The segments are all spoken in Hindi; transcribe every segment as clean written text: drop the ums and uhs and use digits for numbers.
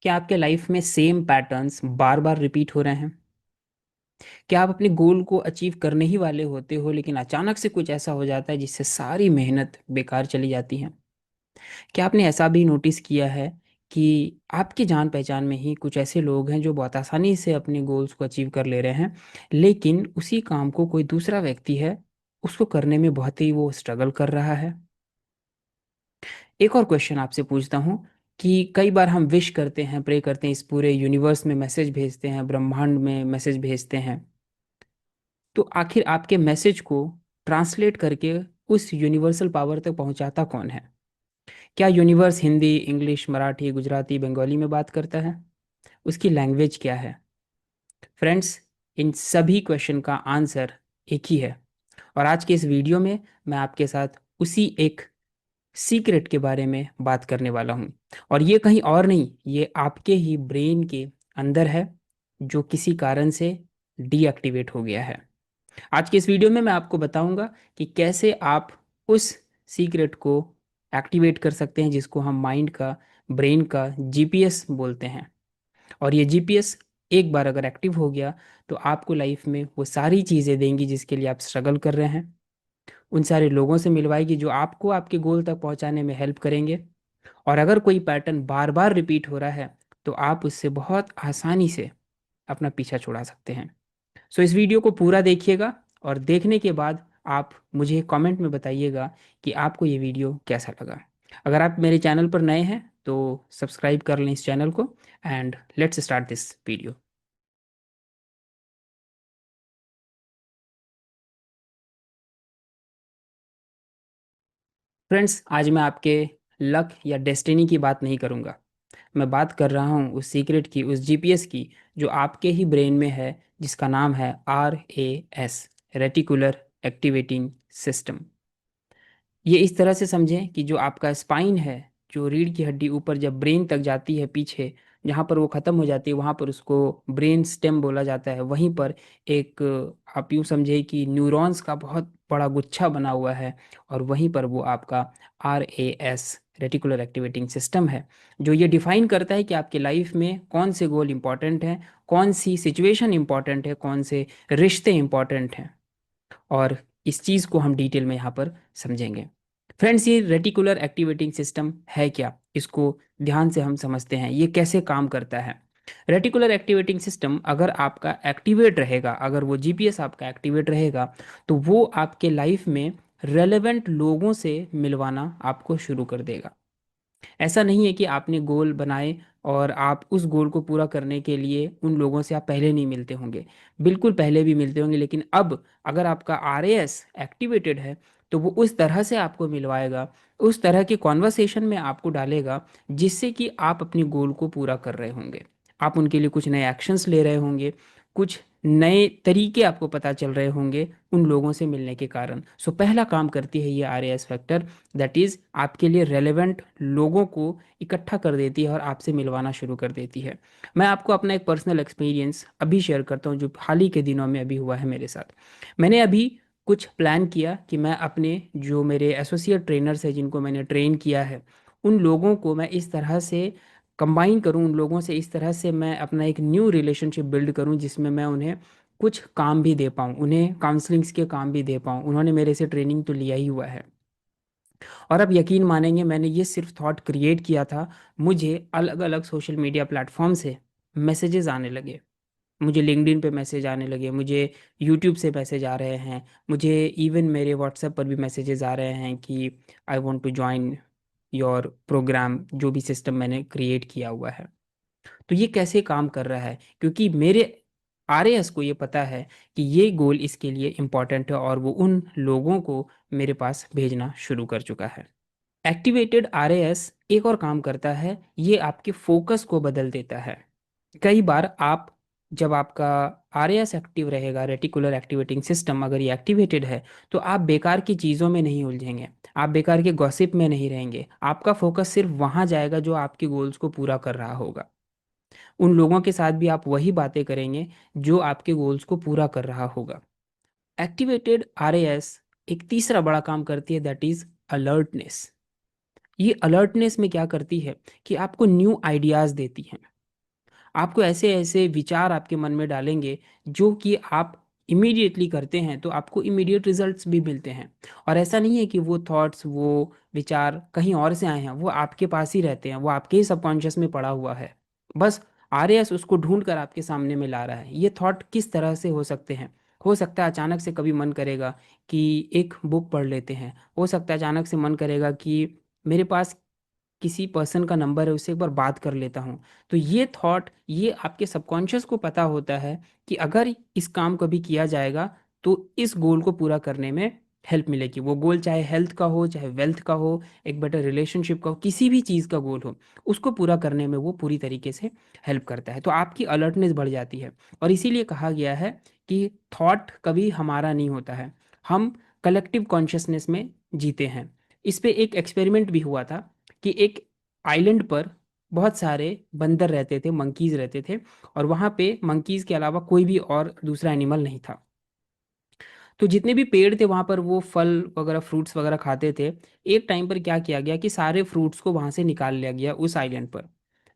क्या आपके लाइफ में सेम पैटर्न्स बार बार रिपीट हो रहे हैं? क्या आप अपने गोल को अचीव करने ही वाले होते हो लेकिन अचानक से कुछ ऐसा हो जाता है जिससे सारी मेहनत बेकार चली जाती है? क्या आपने ऐसा भी नोटिस किया है कि आपकी जान पहचान में ही कुछ ऐसे लोग हैं जो बहुत आसानी से अपने गोल्स को अचीव कर ले रहे हैं, लेकिन उसी काम को कोई दूसरा व्यक्ति है, उसको करने में बहुत ही वो स्ट्रगल कर रहा है? एक और क्वेश्चन आपसे पूछता हूँ कि कई बार हम विश करते हैं, प्रे करते हैं, इस पूरे यूनिवर्स में मैसेज भेजते हैं, ब्रह्मांड में मैसेज भेजते हैं, तो आखिर आपके मैसेज को ट्रांसलेट करके उस यूनिवर्सल पावर तक पहुंचाता कौन है? क्या यूनिवर्स हिंदी, इंग्लिश, मराठी, गुजराती, बंगाली में बात करता है? उसकी लैंग्वेज क्या है? फ्रेंड्स, इन सभी क्वेश्चन का आंसर एक ही है। और आज के इस वीडियो में मैं आपके साथ उसी एक सीक्रेट के बारे में बात करने वाला हूँ। और ये कहीं और नहीं, ये आपके ही ब्रेन के अंदर है, जो किसी कारण से डीएक्टिवेट हो गया है। आज के इस वीडियो में मैं आपको बताऊंगा कि कैसे आप उस सीक्रेट को एक्टिवेट कर सकते हैं, जिसको हम माइंड का, ब्रेन का जीपीएस बोलते हैं। और ये जीपीएस एक बार अगर एक्टिव हो गया तो आपको लाइफ में वो सारी चीज़ें देंगी जिसके लिए आप स्ट्रगल कर रहे हैं, उन सारे लोगों से मिलवाएगी जो आपको आपके गोल तक पहुंचाने में हेल्प करेंगे। और अगर कोई पैटर्न बार बार रिपीट हो रहा है तो आप उससे बहुत आसानी से अपना पीछा छुड़ा सकते हैं। सो इस वीडियो को पूरा देखिएगा और देखने के बाद आप मुझे कमेंट में बताइएगा कि आपको ये वीडियो कैसा लगा। अगर आप मेरे चैनल पर नए हैं तो सब्सक्राइब कर लें इस चैनल को। And let's start this video. Friends, आज मैं आपके लक या डेस्टिनी की बात नहीं करूँगा। मैं बात कर रहा हूँ उस सीक्रेट की, उस जीपीएस की, जो आपके ही ब्रेन में है, जिसका नाम है RAS, रेटिकुलर एक्टिवेटिंग सिस्टम। ये इस तरह से समझें कि जो आपका स्पाइन है, जो रीढ़ की हड्डी ऊपर जब ब्रेन तक जाती है पीछे, जहाँ पर वो ख़त्म हो जाती है वहाँ पर उसको ब्रेन स्टेम बोला जाता है। वहीं पर एक, आप यूँ समझे कि न्यूरॉन्स का बहुत बड़ा गुच्छा बना हुआ है, और वहीं पर वो आपका RAS, रेटिकुलर एक्टिवेटिंग सिस्टम है, जो ये डिफाइन करता है कि आपके लाइफ में कौन से गोल इंपॉर्टेंट हैं, कौन सी सिचुएशन इंपॉर्टेंट है, कौन से रिश्ते इंपॉर्टेंट हैं। और इस चीज़ को हम डिटेल में यहाँ पर समझेंगे। फ्रेंड्स, ये रेटिकुलर एक्टिवेटिंग सिस्टम है क्या, इसको ध्यान से हम समझते हैं, ये कैसे काम करता है। रेटिकुलर एक्टिवेटिंग सिस्टम अगर आपका एक्टिवेट रहेगा, अगर वो जीपीएस आपका एक्टिवेट रहेगा, तो वो आपके लाइफ में रेलेवेंट लोगों से मिलवाना आपको शुरू कर देगा। ऐसा नहीं है कि आपने गोल बनाए और आप उस गोल को पूरा करने के लिए उन लोगों से आप पहले नहीं मिलते होंगे। बिल्कुल पहले भी मिलते होंगे, लेकिन अब अगर आपका RAS एक्टिवेटेड है तो वो उस तरह से आपको मिलवाएगा, उस तरह के कॉन्वर्सेशन में आपको डालेगा, जिससे कि आप अपने गोल को पूरा कर रहे होंगे। आप उनके लिए कुछ नए एक्शंस ले रहे होंगे, कुछ नए तरीके आपको पता चल रहे होंगे उन लोगों से मिलने के कारण। सो पहला काम करती है ये RAS फैक्टर, दैट इज़ आपके लिए रेलेवेंट लोगों को इकट्ठा कर देती है और आपसे मिलवाना शुरू कर देती है। मैं आपको अपना एक पर्सनल एक्सपीरियंस अभी शेयर करता हूँ, जो हाल ही के दिनों में अभी हुआ है मेरे साथ। मैंने अभी कुछ प्लान किया कि मैं अपने जो मेरे एसोसिएट ट्रेनर्स हैं, जिनको मैंने ट्रेन किया है, उन लोगों को मैं इस तरह से कंबाइन करूं, उन लोगों से इस तरह से मैं अपना एक न्यू रिलेशनशिप बिल्ड करूं, जिसमें मैं उन्हें कुछ काम भी दे पाऊँ, उन्हें काउंसलिंग्स के काम भी दे पाऊँ। उन्होंने मेरे से ट्रेनिंग तो लिया ही हुआ है। और अब यकीन मानेंगे, मैंने ये सिर्फ थॉट क्रिएट किया था, मुझे अलग अलग सोशल मीडिया प्लेटफॉर्म से मैसेजेस आने लगे। मुझे लिंक्डइन पे मैसेज आने लगे, मुझे यूट्यूब से मैसेज आ रहे हैं, मुझे इवन मेरे व्हाट्सएप पर भी मैसेजेस आ रहे हैं कि I want to join your program, जो भी सिस्टम मैंने क्रिएट किया हुआ है। तो ये कैसे काम कर रहा है, क्योंकि मेरे RAS को ये पता है कि ये गोल इसके लिए इम्पॉर्टेंट है, और वो उन लोगों को मेरे पास भेजना शुरू कर चुका है। एक्टिवेटेड RAS एक और काम करता है, ये आपके फोकस को बदल देता है। कई बार आप, जब आपका RAS एक्टिव रहेगा, रेटिकुलर एक्टिवेटिंग सिस्टम अगर ये एक्टिवेटेड है, तो आप बेकार की चीज़ों में नहीं उलझेंगे, आप बेकार के गॉसिप में नहीं रहेंगे। आपका फोकस सिर्फ वहाँ जाएगा जो आपके गोल्स को पूरा कर रहा होगा। उन लोगों के साथ भी आप वही बातें करेंगे जो आपके गोल्स को पूरा कर रहा होगा। एक्टिवेटेड RAS एक तीसरा बड़ा काम करती है, दैट इज अलर्टनेस। ये अलर्टनेस में क्या करती है कि आपको न्यू आइडियाज़ देती हैं। आपको ऐसे ऐसे विचार आपके मन में डालेंगे जो कि आप इमीडिएटली करते हैं तो आपको इमीडिएट रिजल्ट्स भी मिलते हैं। और ऐसा नहीं है कि वो थॉट्स, वो विचार कहीं और से आए हैं, वो आपके पास ही रहते हैं, वो आपके ही सबकॉन्शियस में पड़ा हुआ है। बस आरएएस उसको ढूंढ कर आपके सामने में ला रहा है। ये थॉट किस तरह से हो सकते हैं? हो सकता है अचानक से कभी मन करेगा कि एक बुक पढ़ लेते हैं। हो सकता है अचानक से मन करेगा कि मेरे पास किसी पर्सन का नंबर है, उससे एक बार बात कर लेता हूँ। तो ये थॉट, ये आपके सबकॉन्शियस को पता होता है कि अगर इस काम को भी किया जाएगा तो इस गोल को पूरा करने में हेल्प मिलेगी। वो गोल चाहे हेल्थ का हो, चाहे वेल्थ का हो, एक बेटर रिलेशनशिप का हो, किसी भी चीज़ का गोल हो, उसको पूरा करने में वो पूरी तरीके से हेल्प करता है। तो आपकी अलर्टनेस बढ़ जाती है। और इसीलिए कहा गया है कि थॉट कभी हमारा नहीं होता है, हम कलेक्टिव कॉन्शियसनेस में जीते हैं। इस पे एक एक्सपेरिमेंट भी हुआ था कि एक आइलैंड पर बहुत सारे बंदर रहते थे, मंकीज़ रहते थे, और वहाँ पे मंकीज़ के अलावा कोई भी और दूसरा एनिमल नहीं था। तो जितने भी पेड़ थे वहाँ पर वो फल वगैरह, फ्रूट्स वगैरह खाते थे। एक टाइम पर क्या किया गया कि सारे फ्रूट्स को वहाँ से निकाल लिया गया उस आइलैंड पर।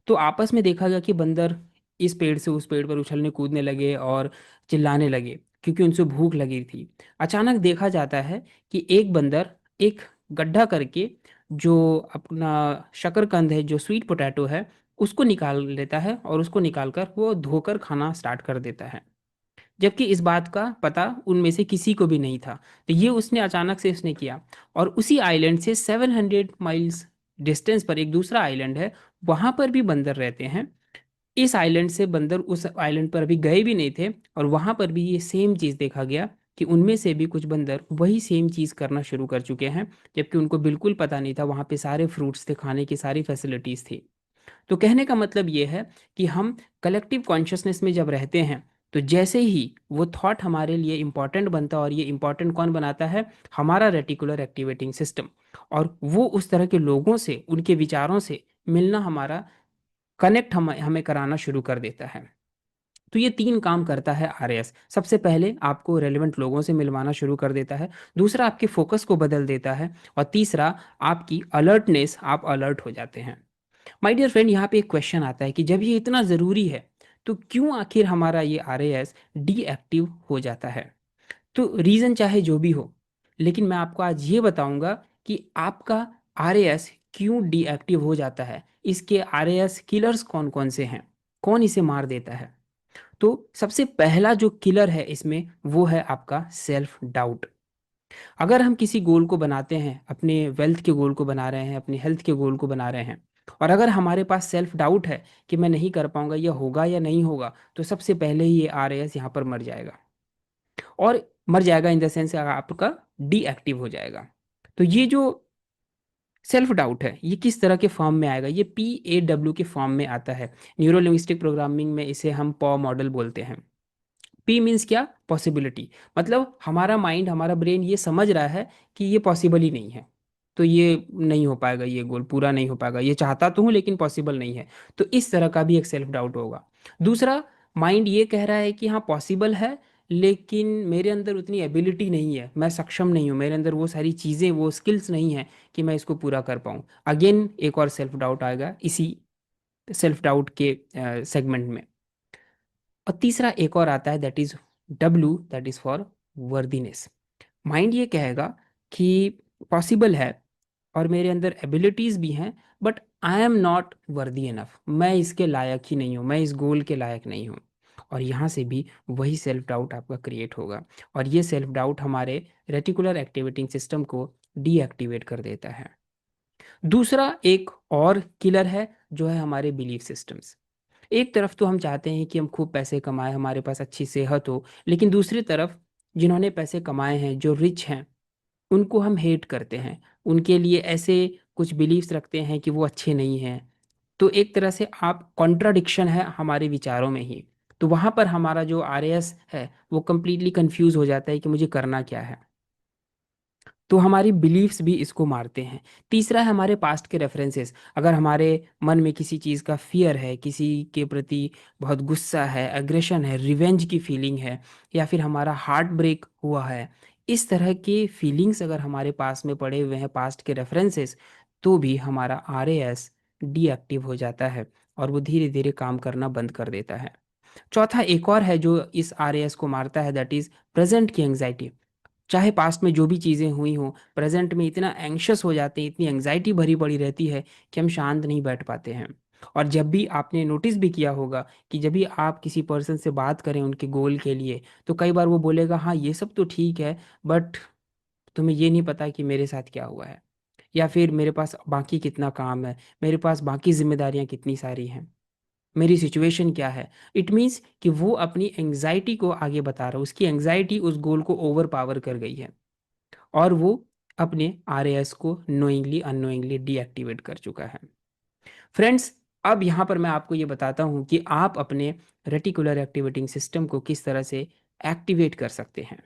तो आपस में देखा गया कि बंदर इस पेड़ से उस पेड़ पर उछलने कूदने लगे और चिल्लाने लगे क्योंकि उनसे भूख लगी थी। अचानक देखा जाता है कि एक बंदर एक गड्ढा करके जो अपना शकरकंद है, जो स्वीट पोटैटो है, उसको निकाल लेता है और उसको निकाल कर वो धोकर खाना स्टार्ट कर देता है। जबकि इस बात का पता उनमें से किसी को भी नहीं था। तो ये उसने अचानक से उसने किया। और उसी आइलैंड से 700 माइल्स डिस्टेंस पर एक दूसरा आइलैंड है, वहाँ पर भी बंदर रहते हैं। इस आइलैंड से बंदर उस आइलैंड पर अभी गए भी नहीं थे, और वहाँ पर भी ये सेम चीज़ देखा गया कि उनमें से भी कुछ बंदर वही सेम चीज़ करना शुरू कर चुके हैं, जबकि उनको बिल्कुल पता नहीं था। वहाँ पे सारे फ्रूट्स थे, खाने की सारी फैसिलिटीज़ थी। तो कहने का मतलब ये है कि हम कलेक्टिव कॉन्शियसनेस में जब रहते हैं तो जैसे ही वो थॉट हमारे लिए इम्पॉर्टेंट बनता है, और ये इम्पॉर्टेंट कौन बनाता है? हमारा रेटिकुलर एक्टिवेटिंग सिस्टम। और वो उस तरह के लोगों से, उनके विचारों से मिलना, हमारा कनेक्ट हमें कराना शुरू कर देता है। तो ये 3 काम करता है आरएएस। सबसे पहले आपको रेलेवेंट लोगों से मिलवाना शुरू कर देता है, दूसरा आपके फोकस को बदल देता है, और तीसरा आपकी अलर्टनेस, आप अलर्ट हो जाते हैं। माय डियर फ्रेंड, यहाँ पे एक क्वेश्चन आता है कि जब ये इतना ज़रूरी है तो क्यों आखिर हमारा ये आरएएस डीएक्टिव हो जाता है? तो रीज़न चाहे जो भी हो, लेकिन मैं आपको आज ये बताऊंगा कि आपका आरएएस क्यों डीएक्टिव हो जाता है, इसके आरएएस किलर्स कौन कौन से हैं, कौन इसे मार देता है। तो सबसे पहला जो किलर है इसमें, वो है आपका सेल्फ डाउट। अगर हम किसी गोल को बनाते हैं, अपने वेल्थ के गोल को बना रहे हैं, अपने हेल्थ के गोल को बना रहे हैं, और अगर हमारे पास सेल्फ डाउट है कि मैं नहीं कर पाऊंगा, यह होगा या नहीं होगा, तो सबसे पहले ही ये आरएएस यहाँ पर मर जाएगा। और मर जाएगा इन द सेंस आपका डीएक्टिव हो जाएगा। तो ये जो सेल्फ डाउट है, ये किस तरह के फॉर्म में आएगा? ये PAW के फॉर्म में आता है। न्यूरो लिंग्विस्टिक प्रोग्रामिंग में इसे हम पॉ मॉडल बोलते हैं। पी मीन्स क्या? पॉसिबिलिटी। मतलब हमारा माइंड, हमारा ब्रेन ये समझ रहा है कि ये पॉसिबल ही नहीं है, तो ये नहीं हो पाएगा, ये गोल पूरा नहीं हो पाएगा, ये चाहता तो हूँ लेकिन पॉसिबल नहीं है। तो इस तरह का भी एक सेल्फ डाउट होगा। दूसरा, माइंड ये कह रहा है कि हाँ पॉसिबल है, लेकिन मेरे अंदर उतनी एबिलिटी नहीं है, मैं सक्षम नहीं हूँ, मेरे अंदर वो सारी चीज़ें, वो स्किल्स नहीं है कि मैं इसको पूरा कर पाऊँ। अगेन एक और सेल्फ डाउट आएगा इसी सेल्फ डाउट के सेगमेंट में। और तीसरा एक और आता है, that is W, that is for worthiness. Mind ये कहेगा कि पॉसिबल है और मेरे अंदर एबिलिटीज़ भी हैं, but I am not worthy enough, मैं इसके लायक ही नहीं हूँ, मैं इस गोल के लायक नहीं हूँ। और यहाँ से भी वही सेल्फ डाउट आपका क्रिएट होगा, और ये सेल्फ डाउट हमारे रेटिकुलर एक्टिवेटिंग सिस्टम को डीएक्टिवेट कर देता है। दूसरा एक और किलर है जो है हमारे बिलीफ सिस्टम्स। एक तरफ तो हम चाहते हैं कि हम खूब पैसे कमाएं, हमारे पास अच्छी सेहत हो, लेकिन दूसरी तरफ जिन्होंने पैसे कमाए हैं, जो रिच हैं, उनको हम हेट करते हैं, उनके लिए ऐसे कुछ बिलीव्स रखते हैं कि वो अच्छे नहीं हैं। तो एक तरह से आप कॉन्ट्राडिक्शन है हमारे विचारों में ही। तो वहाँ पर हमारा जो आरएएस है वो कंप्लीटली कंफ्यूज हो जाता है कि मुझे करना क्या है। तो हमारी बिलीफ्स भी इसको मारते हैं। तीसरा है हमारे पास्ट के रेफरेंसेस। अगर हमारे मन में किसी चीज़ का फियर है, किसी के प्रति बहुत गुस्सा है, एग्रेशन है, रिवेंज की फीलिंग है, या फिर हमारा हार्ट ब्रेक हुआ है, इस तरह के फीलिंग्स अगर हमारे पास में पड़े हुए हैं, पास्ट के रेफरेंसेस, तो भी हमारा RAS डीएक्टिव हो जाता है और वो धीरे धीरे काम करना बंद कर देता है। चौथा एक और है जो इस RAS को मारता है, दैट इज प्रेजेंट की एंग्जाइटी। चाहे पास्ट में जो भी चीज़ें हुई हों, प्रेजेंट में इतना एंग्शियस हो जाते हैं, इतनी एंग्जाइटी भरी पड़ी रहती है कि हम शांत नहीं बैठ पाते हैं। और जब भी आपने नोटिस भी किया होगा कि जब भी आप किसी पर्सन से बात करें उनके गोल के लिए, तो कई बार वो बोलेगा हाँ ये सब तो ठीक है, बट तुम्हें ये नहीं पता कि मेरे साथ क्या हुआ है, या फिर मेरे पास बाकी कितना काम है, मेरे पास बाकी जिम्मेदारियां कितनी सारी हैं, मेरी सिचुएशन क्या है। इट मीन्स कि वो अपनी एंग्जाइटी को आगे बता रहा है, उसकी एंग्जाइटी उस गोल को ओवर पावर कर गई है और वो अपने RAS को नोइंगली अननोइंगली डीएक्टिवेट कर चुका है। फ्रेंड्स, अब यहाँ पर मैं आपको ये बताता हूँ कि आप अपने रेटिकुलर एक्टिवेटिंग सिस्टम को किस तरह से एक्टिवेट कर सकते हैं।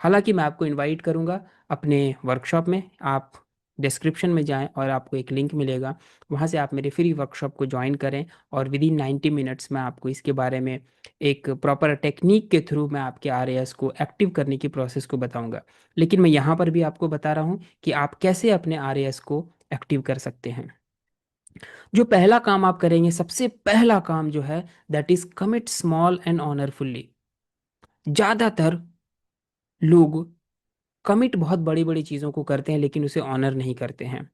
हालांकि मैं आपको इनवाइट करूंगा अपने वर्कशॉप में। आप डिस्क्रिप्शन में जाएं और आपको एक लिंक मिलेगा, वहां से आप मेरे फ्री वर्कशॉप को ज्वाइन करें और विद इन 90 मिनट्स में आपको इसके बारे में एक प्रॉपर टेक्निक के थ्रू मैं आपके RAS को एक्टिव करने की प्रोसेस को बताऊंगा। लेकिन मैं यहाँ पर भी आपको बता रहा हूँ कि आप कैसे अपने RAS को एक्टिव कर सकते हैं। जो पहला काम आप करेंगे, सबसे पहला काम जो है, that is commit small and honourfully. ज़्यादातर लोग कमिट बहुत बड़ी बड़ी चीज़ों को करते हैं लेकिन उसे ऑनर नहीं करते हैं।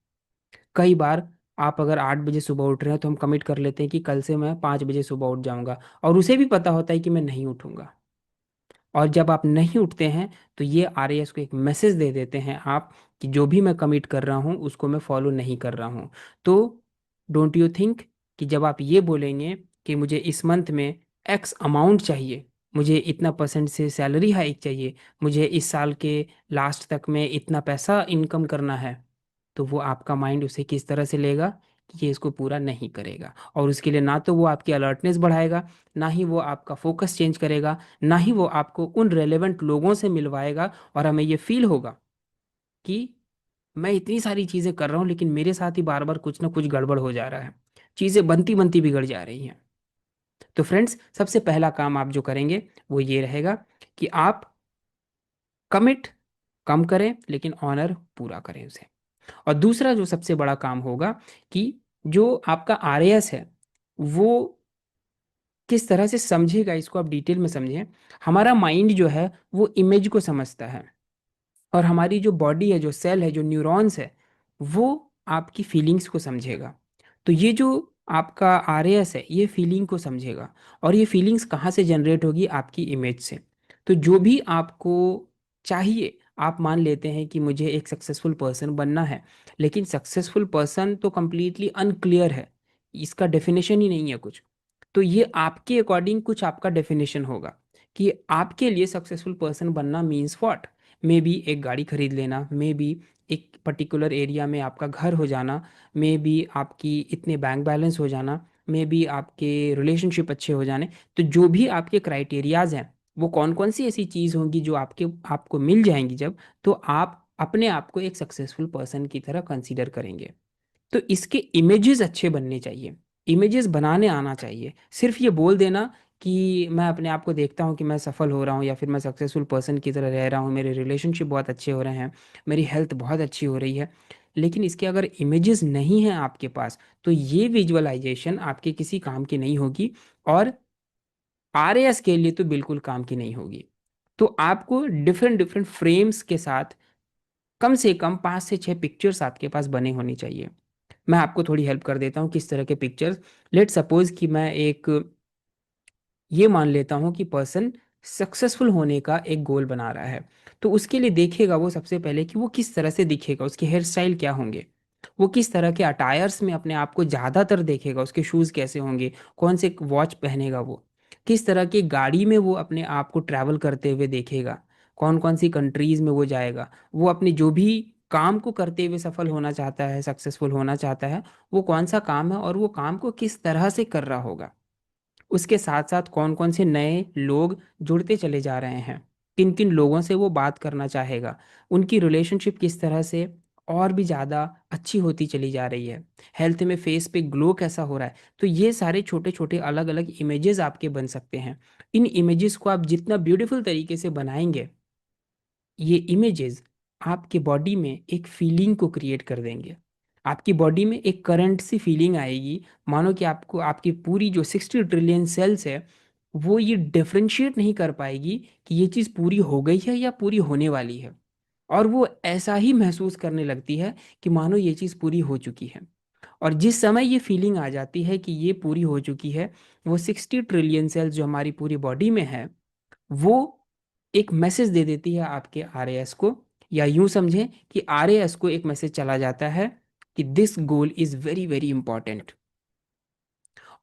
कई बार आप अगर 8 बजे सुबह उठ रहे हैं तो हम कमिट कर लेते हैं कि कल से मैं 5 बजे सुबह उठ जाऊंगा, और उसे भी पता होता है कि मैं नहीं उठूंगा। और जब आप नहीं उठते हैं तो ये RAS को एक मैसेज दे देते हैं आप कि जो भी मैं कमिट कर रहा हूँ उसको मैं फॉलो नहीं कर रहा हूँ। तो डोंट यू थिंक कि जब आप ये बोलेंगे कि मुझे इस मंथ में X अमाउंट चाहिए, मुझे इतना परसेंट से सैलरी हाइक चाहिए, मुझे इस साल के लास्ट तक में इतना पैसा इनकम करना है, तो वो आपका माइंड उसे किस तरह से लेगा कि ये इसको पूरा नहीं करेगा। और उसके लिए ना तो वो आपकी अलर्टनेस बढ़ाएगा, ना ही वो आपका फोकस चेंज करेगा, ना ही वो आपको उन रेलेवेंट लोगों से मिलवाएगा, और हमें ये फील होगा कि मैं इतनी सारी चीज़ें कर रहा हूँ लेकिन मेरे साथ ही बार बार कुछ ना कुछ गड़बड़ हो जा रहा है, चीज़ें बनती बनती बिगड़ जा रही हैं। तो फ्रेंड्स, सबसे पहला काम आप जो करेंगे वो ये रहेगा कि आप कमिट कम करें लेकिन ऑनर पूरा करें उसे। और दूसरा जो सबसे बड़ा काम होगा कि जो आपका RAS है वो किस तरह से समझेगा, इसको आप डिटेल में समझें। हमारा माइंड जो है वो इमेज को समझता है, और हमारी जो बॉडी है, जो सेल है, जो न्यूरॉन्स है, वो आपकी फीलिंग्स को समझेगा। तो ये जो आपका RAS है ये फीलिंग को समझेगा, और ये फीलिंग्स कहाँ से जनरेट होगी, आपकी इमेज से। तो जो भी आपको चाहिए, आप मान लेते हैं कि मुझे एक सक्सेसफुल पर्सन बनना है, लेकिन सक्सेसफुल पर्सन तो कंप्लीटली अनक्लियर है, इसका डेफिनेशन ही नहीं है कुछ। तो ये आपके अकॉर्डिंग कुछ आपका डेफिनेशन होगा कि आपके लिए सक्सेसफुल पर्सन बनना मीन्स व्हाट। मे बी एक गाड़ी खरीद लेना, मे बी एक पर्टिकुलर एरिया में आपका घर हो जाना, मे बी आपकी इतने बैंक बैलेंस हो जाना, मे बी आपके रिलेशनशिप अच्छे हो जाने। तो जो भी आपके क्राइटेरियाज हैं, वो कौन कौन सी ऐसी चीज़ होंगी जो आपको मिल जाएंगी जब, तो आप अपने आप को एक सक्सेसफुल पर्सन की तरह कंसीडर करेंगे। तो इसके इमेजेस अच्छे बनने चाहिए, इमेजेस बनाने आना चाहिए। सिर्फ ये बोल देना कि मैं अपने आप को देखता हूँ कि मैं सफल हो रहा हूँ, या फिर मैं सक्सेसफुल पर्सन की तरह रह रहा हूँ, मेरे रिलेशनशिप बहुत अच्छे हो रहे हैं, मेरी हेल्थ बहुत अच्छी हो रही है, लेकिन इसके अगर इमेजेस नहीं हैं आपके पास, तो ये विजुअलाइजेशन आपके किसी काम की नहीं होगी, और RAS के लिए तो बिल्कुल काम की नहीं होगी। तो आपको डिफरेंट डिफरेंट फ्रेम्स के साथ कम से कम 5 से 6 पिक्चर्स आपके पास बने होनी चाहिए। मैं आपको थोड़ी हेल्प कर देता हूँ किस तरह के पिक्चर्स। लेट सपोज कि मैं एक ये मान लेता हूँ कि पर्सन सक्सेसफुल होने का एक गोल बना रहा है, तो उसके लिए देखेगा वो सबसे पहले कि वो किस तरह से दिखेगा, उसके हेयर स्टाइल क्या होंगे, वो किस तरह के अटायर्स में अपने आप को ज़्यादातर देखेगा, उसके शूज़ कैसे होंगे, कौन से वॉच पहनेगा वो, किस तरह की गाड़ी में वो अपने आप को ट्रैवल करते हुए देखेगा, कौन कौन सी कंट्रीज़ में वो जाएगा, वो अपने जो भी काम को करते हुए सफल होना चाहता है, सक्सेसफुल होना चाहता है, वो कौन सा काम है और वो काम को किस तरह से कर रहा होगा। उसके साथ साथ कौन कौन से नए लोग जुड़ते चले जा रहे हैं, किन किन लोगों से वो बात करना चाहेगा, उनकी रिलेशनशिप किस तरह से और भी ज़्यादा अच्छी होती चली जा रही है, हेल्थ में फेस पे ग्लो कैसा हो रहा है। तो ये सारे छोटे छोटे अलग अलग इमेजेस आपके बन सकते हैं। इन इमेजेस को आप जितना ब्यूटीफुल तरीके से बनाएंगे, ये इमेजेस आपके बॉडी में एक फीलिंग को क्रिएट कर देंगे। आपकी बॉडी में एक करंट सी फीलिंग आएगी, मानो कि आपको आपकी पूरी जो 60 ट्रिलियन सेल्स है वो ये डिफरेंशिएट नहीं कर पाएगी कि ये चीज़ पूरी हो गई है या पूरी होने वाली है। और वो ऐसा ही महसूस करने लगती है कि मानो ये चीज़ पूरी हो चुकी है। और जिस समय ये फीलिंग आ जाती है कि ये पूरी हो चुकी है, वो 60 ट्रिलियन सेल्स जो हमारी पूरी बॉडी में है, वो एक मैसेज दे देती है आपके आरएएस को, या यूं समझें कि आरएएस को एक मैसेज चला जाता है कि this goal is very very important.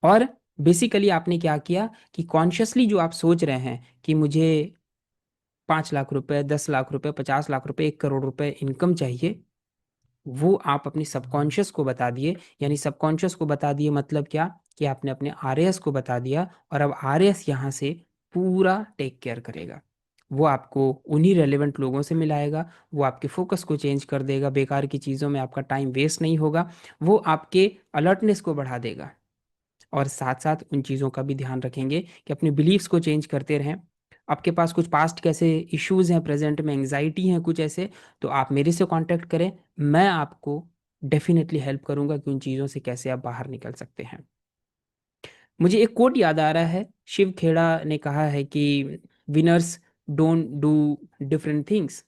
और बेसिकली आपने क्या किया कि कॉन्शियसली जो आप सोच रहे हैं कि मुझे 5 लाख रुपए, 10 लाख रुपए, 50 लाख रुपए, 1 करोड़ रुपए इनकम चाहिए, वो आप अपने सबकॉन्शियस को बता दिए। यानी सबकॉन्शियस को बता दिए मतलब क्या, कि आपने अपने आरएएस को बता दिया, और अब आरएएस यहाँ से पूरा टेक केयर करेगा। वो आपको उन्हीं रेलेवेंट लोगों से मिलाएगा, वो आपके फोकस को चेंज कर देगा, बेकार की चीज़ों में आपका टाइम वेस्ट नहीं होगा, वो आपके अलर्टनेस को बढ़ा देगा। और साथ साथ उन चीज़ों का भी ध्यान रखेंगे कि अपने बिलीव्स को चेंज करते रहें। आपके पास कुछ पास्ट कैसे इश्यूज़ हैं, प्रेजेंट में एंग्जाइटी हैं कुछ ऐसे, तो आप मेरे से कांटेक्ट करें, मैं आपको डेफिनेटली हेल्प करूंगा कि उन चीज़ों से कैसे आप बाहर निकल सकते हैं। मुझे एक कोट याद आ रहा है, शिव खेड़ा ने कहा है कि winners don't do different things,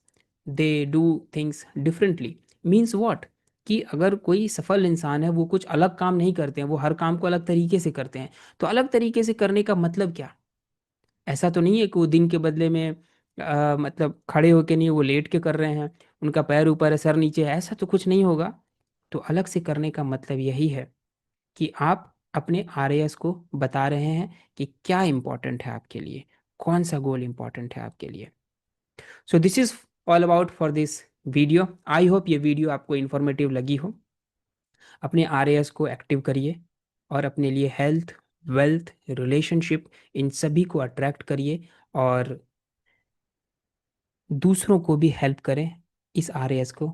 they do things differently. Means what, कि अगर कोई सफल इंसान है वो कुछ अलग काम नहीं करते हैं, वो हर काम को अलग तरीके से करते हैं। तो अलग तरीके से करने का मतलब क्या, ऐसा तो नहीं है कि वो दिन के बदले में मतलब खड़े होके नहीं, वो लेट के कर रहे हैं, उनका पैर ऊपर है सर नीचे है, ऐसा तो कुछ नहीं होगा। तो अलग से करने का मतलब यही है कि आप अपने आरएएस को बता रहे हैं कि क्या इंपॉर्टेंट है आपके लिए, कौन सा गोल इंपॉर्टेंट है आपके लिए। So this is all about for this video. I hope ये वीडियो आपको इन्फॉर्मेटिव लगी हो। अपने आरएएस को एक्टिव करिए और अपने लिए हेल्थ, वेल्थ, रिलेशनशिप, इन सभी को अट्रैक्ट करिए, और दूसरों को भी हेल्प करें इस आरएएस को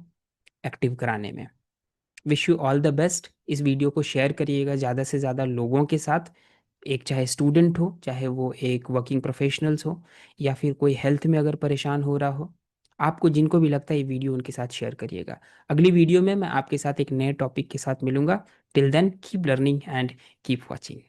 एक्टिव कराने में। Wish you all the best. इस वीडियो को शेयर करिएगा ज़्यादा से ज़्यादा लोगों के साथ, एक चाहे स्टूडेंट हो, चाहे वो एक वर्किंग प्रोफेशनल्स हो, या फिर कोई हेल्थ में अगर परेशान हो रहा हो, आपको जिनको भी लगता है ये वीडियो उनके साथ शेयर करिएगा। अगली वीडियो में मैं आपके साथ एक नए टॉपिक के साथ मिलूंगा। Till then keep learning and keep watching.